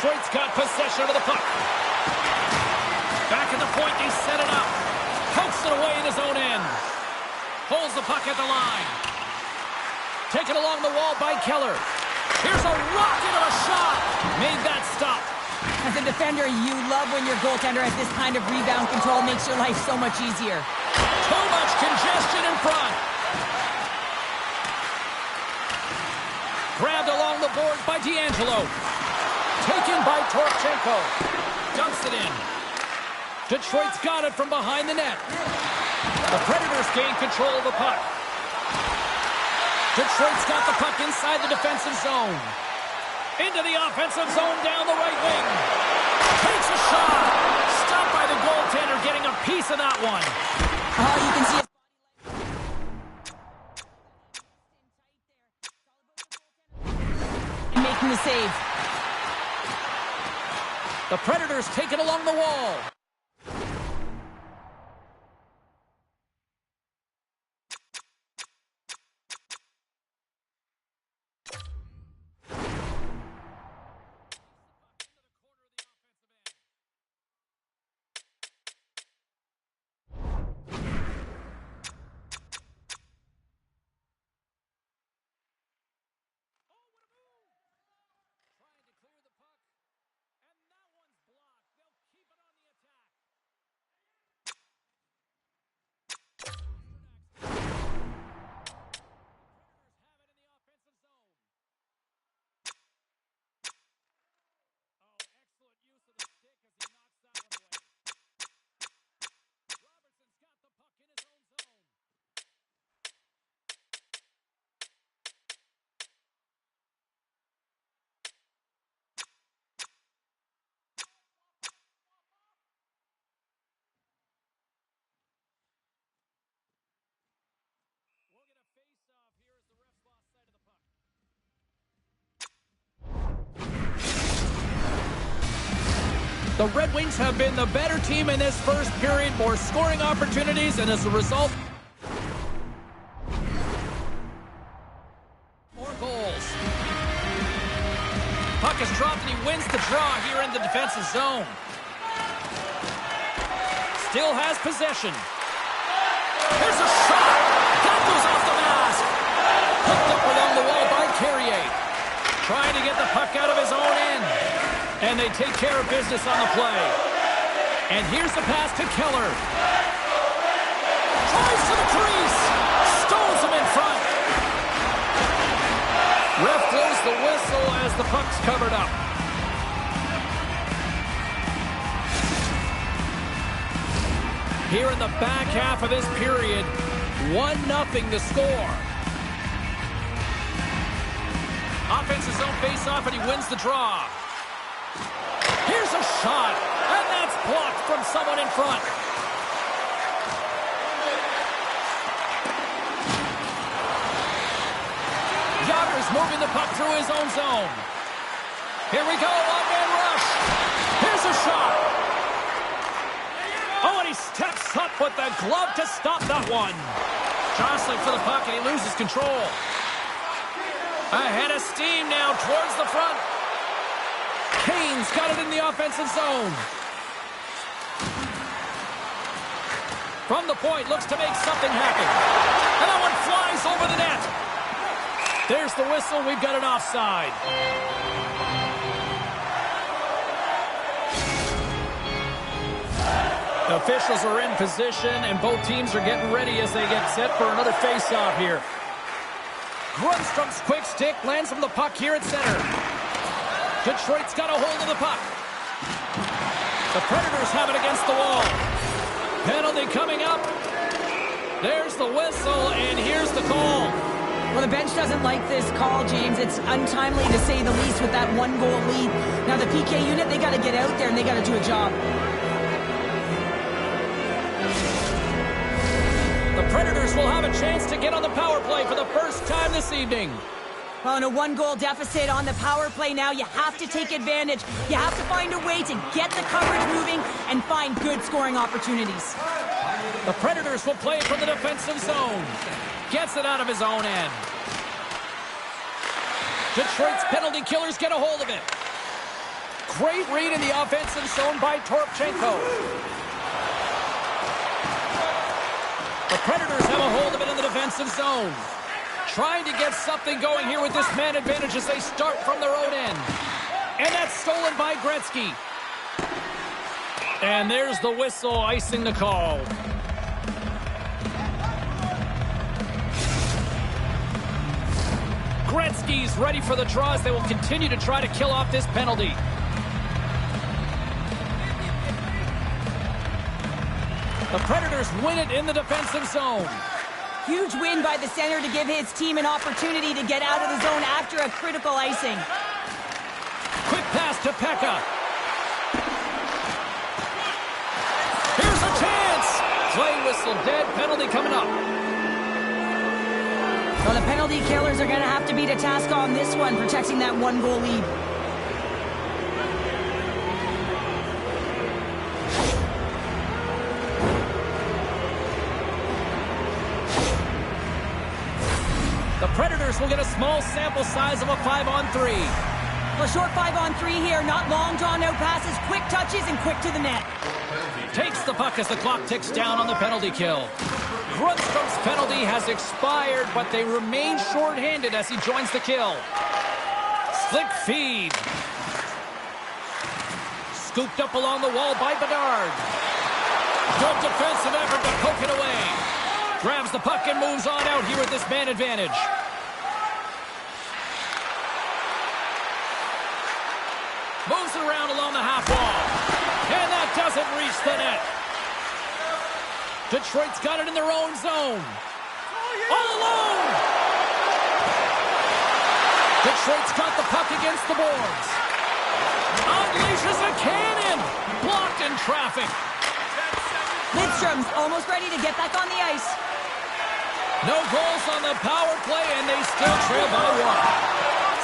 Detroit's got possession of the puck. Back at the point, they set it up. Pokes it away in his own end. Holds the puck at the line. Taken along the wall by Keller. Here's a rocket of a shot. Made that stop. As a defender, you love when your goaltender has this kind of rebound control. Makes your life so much easier. Too much congestion in front. Grabbed along the boards by D'Angelo. Taken by Torchenko. Dumps it in. Detroit's got it from behind the net. The Predators gain control of the puck. Detroit's got the puck inside the defensive zone. Into the offensive zone down the right wing. Takes a shot. Stopped by the goaltender, getting a piece of that one. You can see it. Making the save. The Predators take it along the wall. The Red Wings have been the better team in this first period, more scoring opportunities, and as a result, more goals. Puck is dropped and he wins the draw here in the defensive zone. Still has possession. Here's a shot! That goes off the mask! Hooked up along the wall by Carrier. Trying to get the puck out of his own end. And they take care of business on the play. And here's the pass to Keller. Tries to the crease. Stones him in front. Ref blows the whistle as the puck's covered up. Here in the back half of this period, 1-0 to score. Offensive zone face-off, and he wins the draw. Here's a shot, and that's blocked from someone in front. Jagger's moving the puck through his own zone. Here we go, one-man rush. Here's a shot. Oh, and he steps up with the glove to stop that one. Jostling for the puck, and he loses control. Ahead of steam now towards the front. Kane's got it in the offensive zone. From the point, looks to make something happen. And that one flies over the net. There's the whistle. We've got an offside. The officials are in position, and both teams are getting ready as they get set for another face-off here. Grundstrom's quick stick lands from the puck here at center. Detroit's got a hold of the puck. The Predators have it against the wall. Penalty coming up. There's the whistle, and here's the call. Well, the bench doesn't like this call, James. It's untimely to say the least with that one-goal lead. Now the PK unit, they got to get out there and they got to do a job. The Predators will have a chance to get on the power play for the first time this evening. Well, in a one-goal deficit on the power play now, you have to take advantage. You have to find a way to get the coverage moving and find good scoring opportunities. The Predators will play from the defensive zone. Gets it out of his own end. Detroit's penalty killers get a hold of it. Great read in the offensive zone by Toropchenko. The Predators have a hold of it in the defensive zone. Trying to get something going here with this man advantage as they start from their own end. And that's stolen by Gretzky. And there's the whistle icing the call. Gretzky's ready for the draw as they will continue to try to kill off this penalty. The Predators win it in the defensive zone. Huge win by the center to give his team an opportunity to get out of the zone after a critical icing. Quick pass to Pekka. Here's a chance. Play whistle dead. Penalty coming up. Well, the penalty killers are going to have to beat a task on this one, protecting that one-goal lead. The Predators will get a small sample size of a 5-on-3. A short 5-on-3 here, not long drawn-out passes, quick touches, and quick to the net. Takes the puck as the clock ticks down on the penalty kill. Grundstrom's penalty has expired, but they remain short-handed as he joins the kill. Slick feed. Scooped up along the wall by Bedard. Good defensive effort to poke it away. Grabs the puck and moves on out here with this man advantage. Moves it around along the half wall. And that doesn't reach the net. Detroit's got it in their own zone. All alone! Detroit's got the puck against the boards. Unleashes a cannon. Blocked in traffic. Lidstrom's almost ready to get back on the ice. No goals on the power play, and they still trail by one.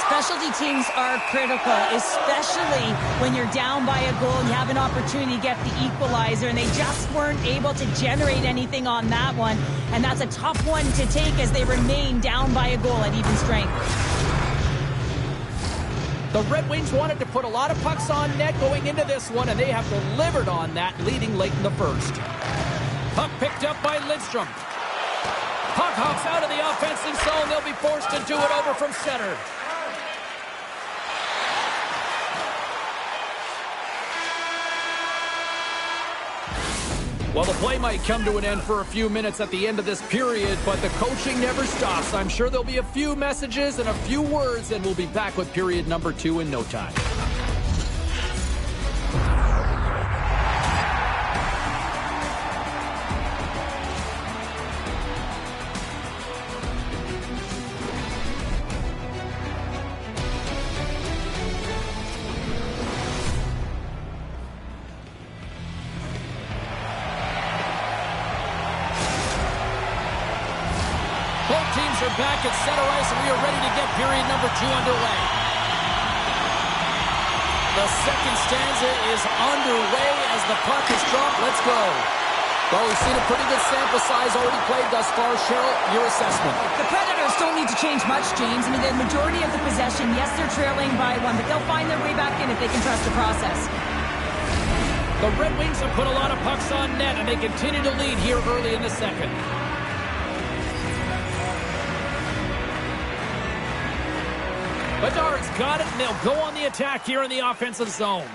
Specialty teams are critical, especially when you're down by a goal and you have an opportunity to get the equalizer, and they just weren't able to generate anything on that one. And that's a tough one to take as they remain down by a goal at even strength. The Red Wings wanted to put a lot of pucks on net going into this one, and they have delivered on that, leading late in the first. Puck picked up by Lidstrom. Puck hops out of the offensive zone. They'll be forced to do it over from center. Well, the play might come to an end for a few minutes at the end of this period, but the coaching never stops. I'm sure there'll be a few messages and a few words, and we'll be back with period number 2 in no time. Both teams are back at center ice, and we are ready to get period number 2 underway. The second stanza is underway as the puck is dropped. Let's go. Well, we've seen a pretty good sample size already played thus far. Cheryl, your assessment. The Predators don't need to change much, James. I mean, the majority of the possession, yes, they're trailing by 1, but they'll find their way back in if they can trust the process. The Red Wings have put a lot of pucks on net, and they continue to lead here early in the second. Bedard's got it, and they'll go on the attack here in the offensive zone.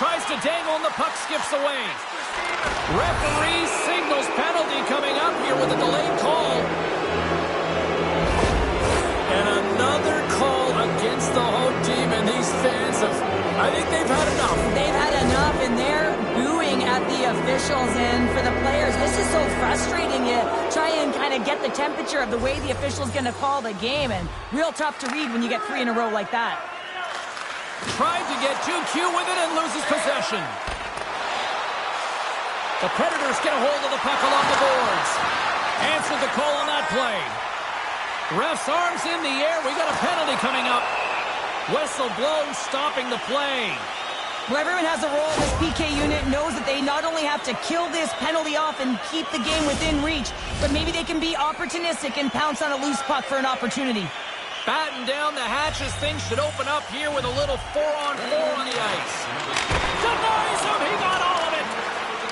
Tries to dangle, and the puck skips away. Referee signals penalty coming up here with a delayed call. And another call against the home team, and these fans I think they've had enough. They've had enough, and they're booing at the officials. And for the players, this is so frustrating. You try and kind of get the temperature of the way the official's going to call the game, and real tough to read when you get 3 in a row like that. Tried to get too cute with it and loses possession. The Predators get a hold of the puck along the boards. Answered the call on that play. Ref's arms in the air. We got a penalty coming up. Whistle blows, stopping the play. Well, everyone has a role in this PK unit, knows that they not only have to kill this penalty off and keep the game within reach, but maybe they can be opportunistic and pounce on a loose puck for an opportunity. Batten down the hatches. Things should open up here with a little 4-on-4 on the ice. Denies him. He got all of it.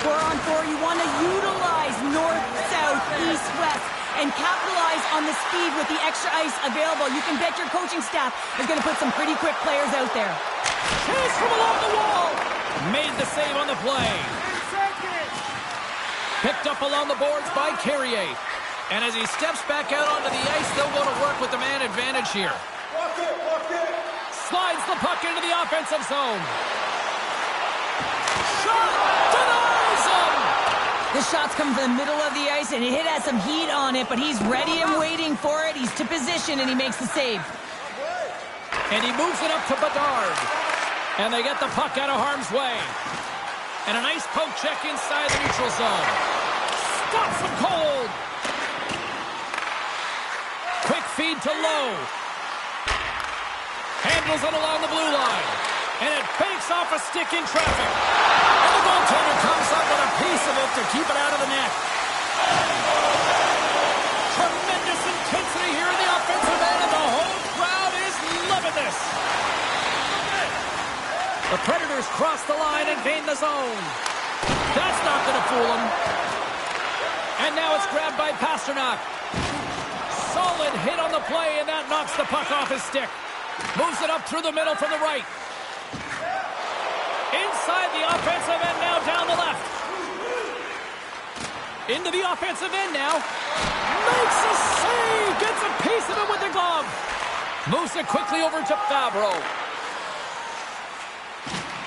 4-on-4, you want to utilize north, south, east, west, and capitalize on the speed with the extra ice available. You can bet your coaching staff is going to put some pretty quick players out there. Chase from along the wall. Made the save on the play. Picked up along the boards by Carrier. And as he steps back out onto the ice, they'll go to work with the man advantage here. Slides the puck into the offensive zone. Shot! Denies him! The shot's come from the middle of the ice, and it has some heat on it, but he's ready and waiting for it. He's to position, and he makes the save. And he moves it up to Bedard. And they get the puck out of harm's way. And a nice poke check inside the neutral zone. Stops him cold. Quick feed to Lowe. Handles it along the blue line. And it fakes off a stick in traffic. And the goaltender comes up with a piece of it to keep it out of the net. Tremendous intensity here in the offensive end, and the whole crowd is loving this. The Predators cross the line and gain the zone. That's not going to fool them. And now it's grabbed by Pastrnak. Solid hit on the play, and that knocks the puck off his stick. Moves it up through the middle from the right. Inside the offensive end now, down the left. Into the offensive end now. Makes a save. Gets a piece of it with the glove. Moves it quickly over to Fabro.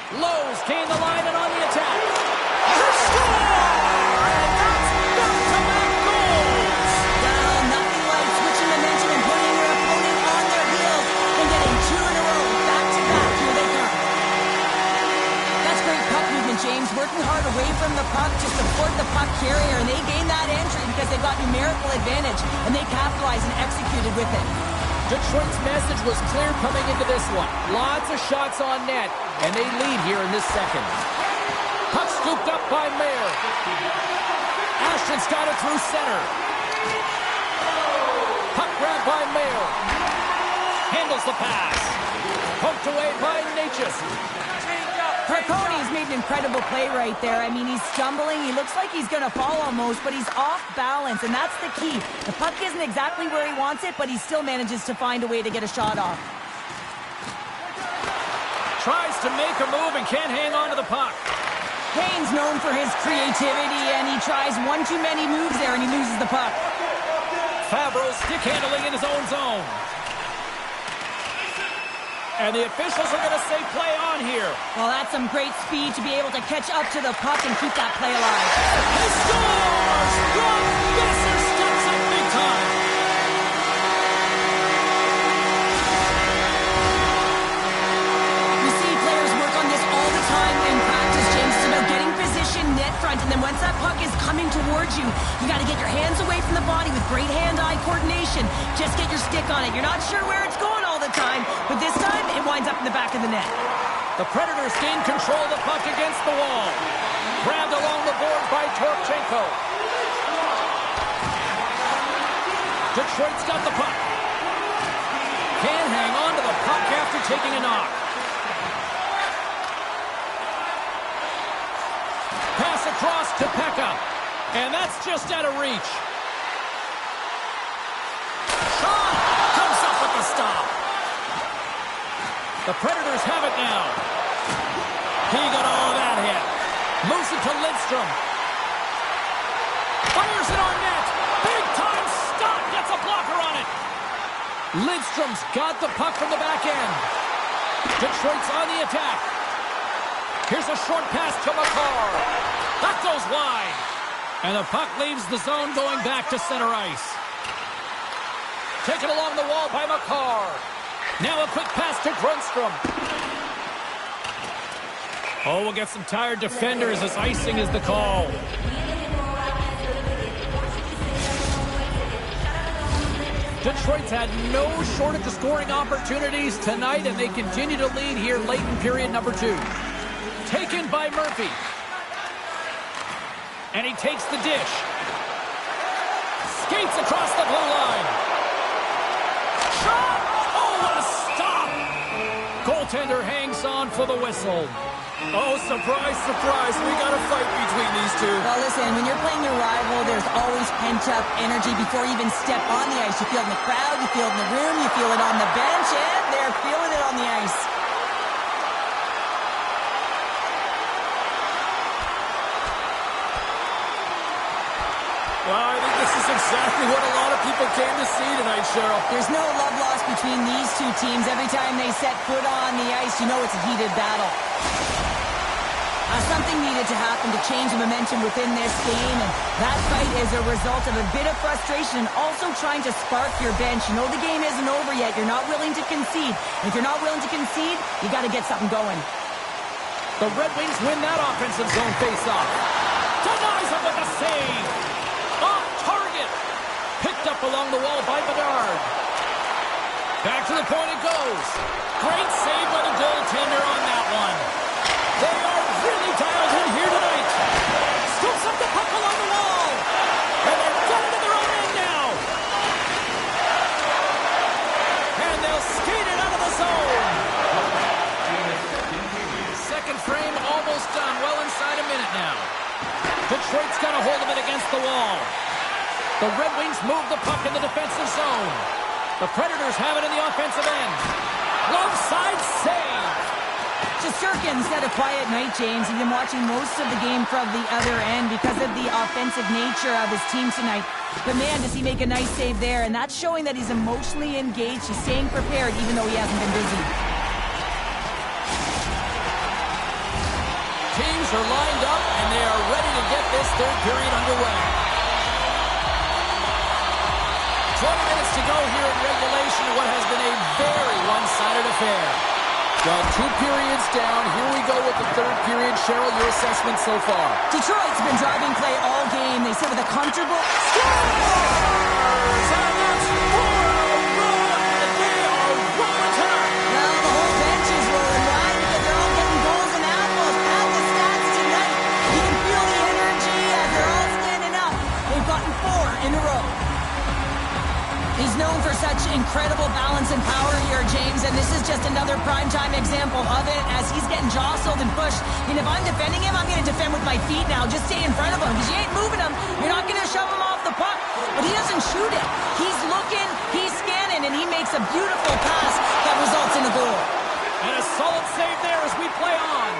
Lowe's gain the line and on the attack. The score! And that's back-to-back goals! Well, nothing like switching momentum and putting your opponent on their heels and getting two in a row. Back-to-back, here they come. That's great puck movement, James. Working hard away from the puck to support the puck carrier, and they gained that entry because they got numerical advantage, and they capitalized and executed with it. Detroit's message was clear coming into this one. Lots of shots on net, and they lead here in this second. Puck scooped up by Mayer. Ashton's got it through center. Puck grabbed by Mayer. Handles the pass. Poked away by Natchez. Carcone's made an incredible play right there. I mean, he's stumbling. He looks like he's going to fall almost, but he's off balance, and that's the key. The puck isn't exactly where he wants it, but he still manages to find a way to get a shot off. Tries to make a move and can't hang on to the puck. Kane's known for his creativity, and he tries one too many moves there, and he loses the puck. Fabro stick handling in his own zone. And the officials are going to say play on here. Well, that's some great speed to be able to catch up to the puck and keep that play alive. He scores! Brock Boeser steps up big time. You see players work on this all the time in practice, James. It's about getting position, net front, and then once that puck is coming towards you, you got to get your hands away from the body with great hand-eye coordination. Just get your stick on it. You're not sure where it's going all the time, but this time it winds up in the back of the net. The Predators gain control of the puck against the wall. Grabbed along the board by Torchenko. Detroit's got the puck. Can't hang on to the puck after taking a knock. Pass across to Pekka. And that's just out of reach. Shot! Comes up with the stop. The Predators have it now. He got all of that hit. Moves it to Lidstrom. Fires it on net. Big time stop. Gets a blocker on it. Lidstrom's got the puck from the back end. Detroit's on the attack. Here's a short pass to Makar. That goes wide. And the puck leaves the zone going back to center ice. Taken along the wall by Makar. Now a quick pass to Grundstrom. Oh, we'll get some tired defenders as icing is the call. Detroit's had no shortage of scoring opportunities tonight, and they continue to lead here late in period number 2. Taken by Murphy. And he takes the dish. Skates across the blue line. Shot! Oh, what a stop! Goaltender hangs on for the whistle. Oh, surprise, surprise. We got a fight between these two. Well, listen, when you're playing your rival, there's always pent-up energy before you even step on the ice. You feel it in the crowd, you feel it in the room, you feel it on the bench, and they're feeling it on the ice. Well, I think this is exactly what a lot of people came to see tonight, Cheryl. There's no love lost between these two teams. Every time they set foot on the ice, you know it's a heated battle. Something needed to happen to change the momentum within this game, and that fight is a result of a bit of frustration and also trying to spark your bench. You know the game isn't over yet. You're not willing to concede. If you're not willing to concede, you got to get something going. The Red Wings win that offensive zone faceoff. Denies him with a save. Off target. Picked up along the wall by Bedard. Back to the point it goes. Great save by the goaltender on that one. They are really dialed in here tonight. Scoops up the puck along the wall. And they're going to their own end now. And they'll skate it out of the zone. Second frame almost done. Well inside a minute now. Detroit's got a hold of it against the wall. The Red Wings move the puck in the defensive zone. The Predators have it in the offensive end. Glove side save. Shesterkin's had a quiet night, James. He's been watching most of the game from the other end because of the offensive nature of his team tonight. But man, does he make a nice save there, and that's showing that he's emotionally engaged. He's staying prepared even though he hasn't been busy. Teams are lined up, and they are ready to get this third period underway. 20 minutes to go here in regulation of what has been a very one-sided affair. Well, 2 periods down. Here we go with the third period. Cheryl, your assessment so far? Detroit's been driving play all game. They sit with a comfortable... Scores! And that's 4 in a row, and they are rolling tonight. Well, the whole bench is rolling, right? Because they're all getting goals and apples. Add the stats tonight. You can feel the energy as they're all standing up. They've gotten 4 in a row. He's known for such incredible balance and power here, James, and this is just another primetime example of it as he's getting jostled and pushed. And if I'm defending him, I'm going to defend with my feet now. Just stay in front of him because you ain't moving him. You're not going to shove him off the puck. But he doesn't shoot it. He's looking, he's scanning, and he makes a beautiful pass that results in a goal. And a solid save there as we play on.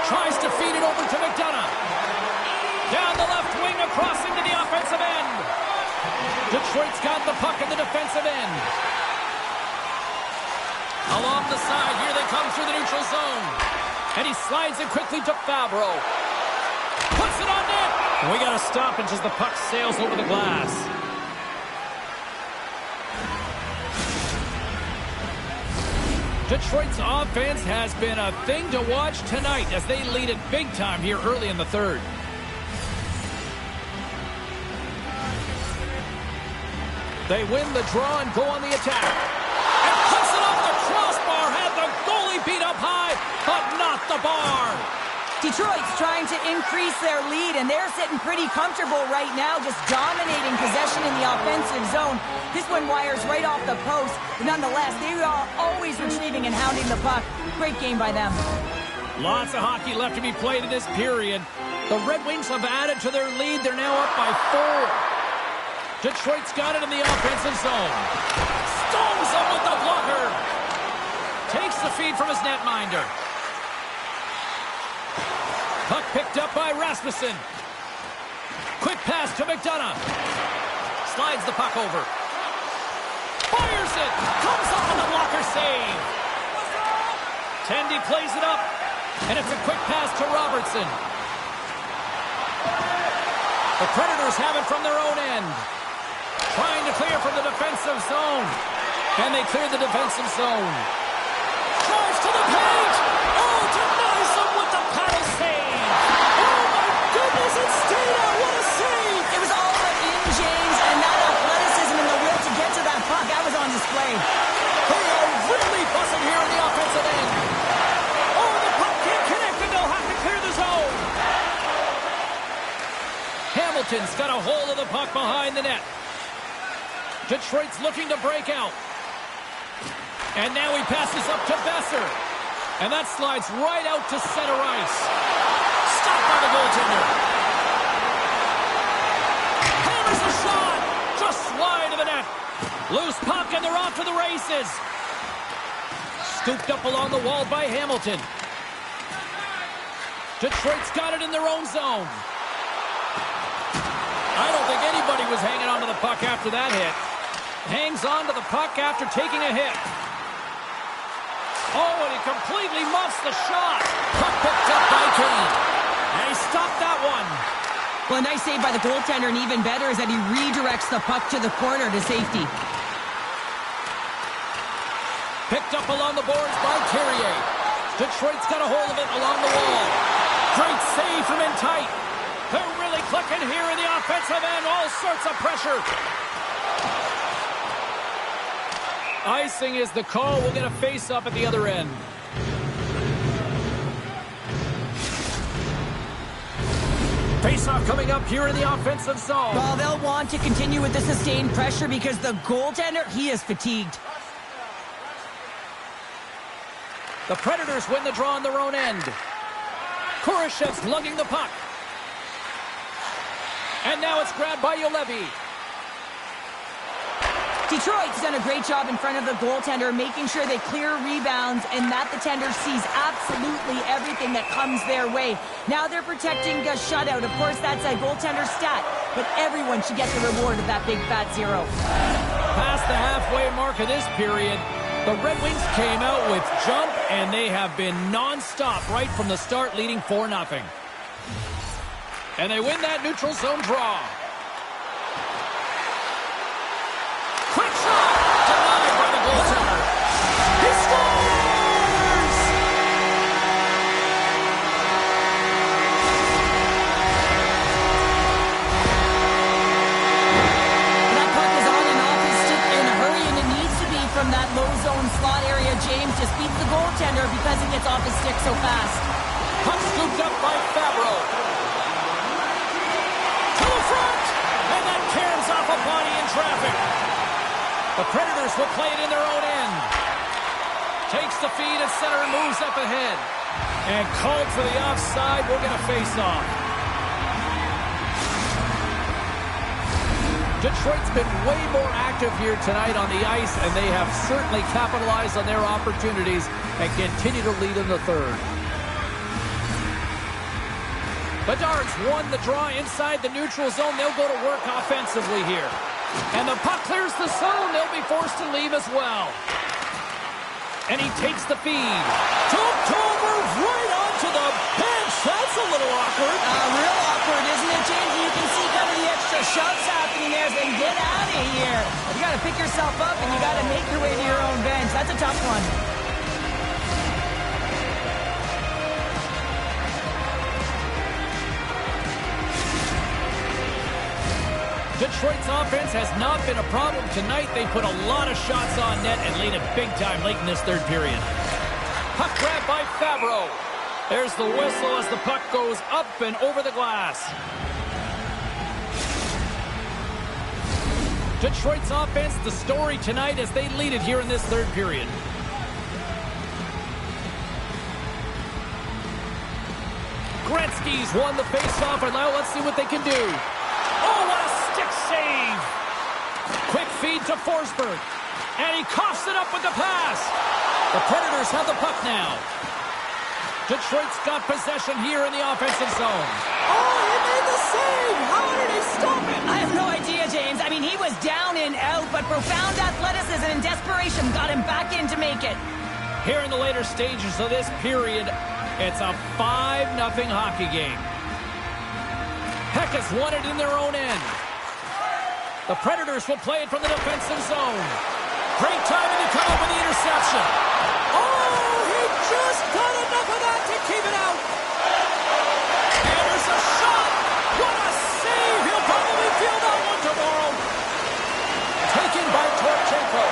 Tries to feed it over to McDonough. Down the left wing across into the offensive end. Detroit's got the puck in the defensive end. Along the side, here they come through the neutral zone. And he slides it quickly to Fabro. Puts it on net. And we got to stop it as the puck sails over the glass. Detroit's offense has been a thing to watch tonight as they lead it big time here early in the third. They win the draw and go on the attack. And puts it off the crossbar. Had the goalie beat up high, but not the bar. Detroit's trying to increase their lead, and they're sitting pretty comfortable right now, just dominating possession in the offensive zone. This one wires right off the post, but nonetheless, they are always retrieving and hounding the puck. Great game by them. Lots of hockey left to be played in this period. The Red Wings have added to their lead. They're now up by 4. Detroit's got it in the offensive zone. Stones up with the blocker. Takes the feed from his netminder. Puck picked up by Rasmussen. Quick pass to McDonough. Slides the puck over. Fires it. Comes up with a blocker save. Tendy plays it up. And it's a quick pass to Robertson. The Predators have it from their own end. Trying to clear from the defensive zone. And they clear the defensive zone. Drives to the paint. Oh, denies him with the paddle save. Oh, my goodness, it stayed out. What a save. It was all but in, James, and that athleticism and the will to get to that puck, that was on display. They are really buzzing here in the offensive end. Oh, the puck can't connect, and they'll Hamilton's got a hold of the puck behind the net. Detroit's looking to break out. And now he passes up to Besser. And that slides right out to center ice. Stopped by the goaltender. Hammers a shot. Just wide of the net. Loose puck and they're off to the races. Scooped up along the wall by Hamilton. Detroit's got it in their own zone. I don't think anybody was hanging on to the puck after that hit. Hangs on to the puck after taking a hit. Oh, and he completely muffs the shot. Puck picked up by Kane. And he stopped that one. Well, a nice save by the goaltender, and even better is that he redirects the puck to the corner to safety. Picked up along the boards by Carrier. Detroit's got a hold of it along the wall. Great save from in tight. They're really clicking here in the offensive end. All sorts of pressure. Icing is the call. We'll get a face-up at the other end. Face-off coming up here in the offensive zone. Well, they'll want to continue with the sustained pressure because the goaltender, he is fatigued. The Predators win the draw on their own end. Kurashev's lugging the puck. And now it's grabbed by Juolevi. Detroit's done a great job in front of the goaltender, making sure they clear rebounds and that the tender sees absolutely everything that comes their way. Now they're protecting a shutout. Of course, that's a goaltender stat, but everyone should get the reward of that big fat zero. Past the halfway mark of this period, the Red Wings came out with jump, and they have been non-stop right from the start, leading 4-0. And they win that neutral zone draw. Quick shot! Denied by the goaltender. He scores! That puck is on and off his stick in a hurry, and it needs to be from that low zone slot area. James just beats the goaltender because he gets off his stick so fast. Puck scooped up by Fabro. To the front! And that caroms off a body in traffic. The Predators will play it in their own end. Takes the feed at center and moves up ahead. And called for the offside. We'll get a face-off. Detroit's been way more active here tonight on the ice, and they have certainly capitalized on their opportunities and continue to lead in the third. Bedard's won the draw inside the neutral zone. They'll go to work offensively here. And the puck clears the zone. They'll be forced to leave as well. And he takes the feed. Topover right onto the bench. That's a little awkward. Real awkward, isn't it, James? You can see kind of the extra shoves happening there. Saying, get out of here. You got to pick yourself up, and you got to make your way to your own bench. That's a tough one. Detroit's offense has not been a problem tonight. They put a lot of shots on net and lead it big time late in this third period. Puck grab by Fabro. There's the whistle as the puck goes up and over the glass. Detroit's offense, the story tonight as they lead it here in this third period. Gretzky's won the faceoff, and now let's see what they can do. Oh, what a stick save! Quick feed to Forsberg. And he coughs it up with the pass. The Predators have the puck now. Detroit's got possession here in the offensive zone. Oh, he made the save! How did he stop it? I have no idea, James. I mean, he was down and out, but profound athleticism and desperation got him back in to make it. Here in the later stages of this period, it's a 5-0 hockey game. Heck has won it in their own end. The Predators will play it from the defensive zone. Great timing to come up with the interception. Oh, he just got enough of that to keep it out. And there's a shot. What a save. He'll probably feel that one tomorrow. Taken by Torchenko.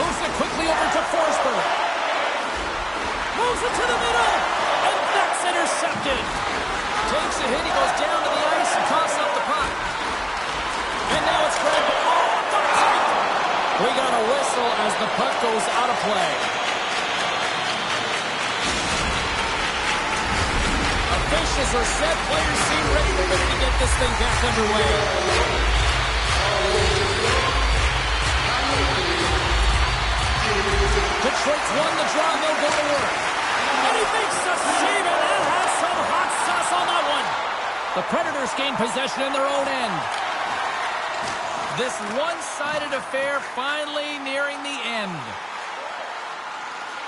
Moves it quickly over to Forsberg. Moves it to the middle. And that's intercepted. takes a hit. He goes down to the ice and tosses up the puck. And now it's grabbed. Oh, that's it! We got a whistle as the puck goes out of play. Officials are set. Players seem ready. They're ready to get this thing back underway. Detroit's won the draw. They'll go to work. And he makes the save, and that has some hot sauce on that one. The Predators gain possession in their own end. This one-sided affair finally nearing the end.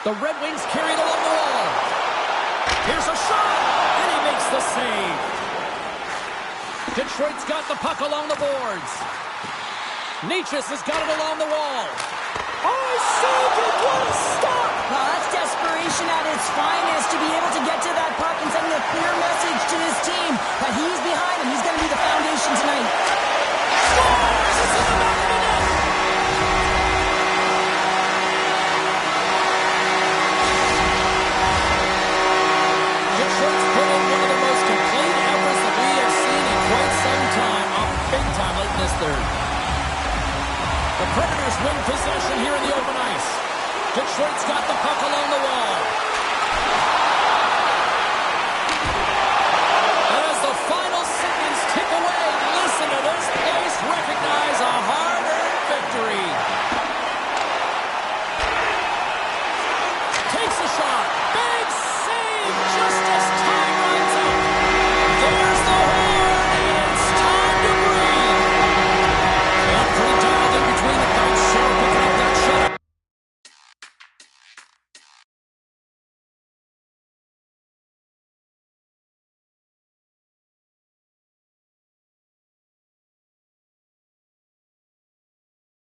The Red Wings carry it along the wall. Here's a shot, and he makes the save. Detroit's got the puck along the boards. Necas has got it along the wall. Oh, he saved it! What a stop! Well, that's desperation at its finest to be able to get to that puck and send a clear message to his team. But he's behind him. He's going to be the foundation tonight. Scores! It's in the back of the net! Detroit's put in one of the most complete efforts that we have seen in quite some time. Up big time late in this third. The Predators win possession here in the open ice. Detroit's got the puck along the wall.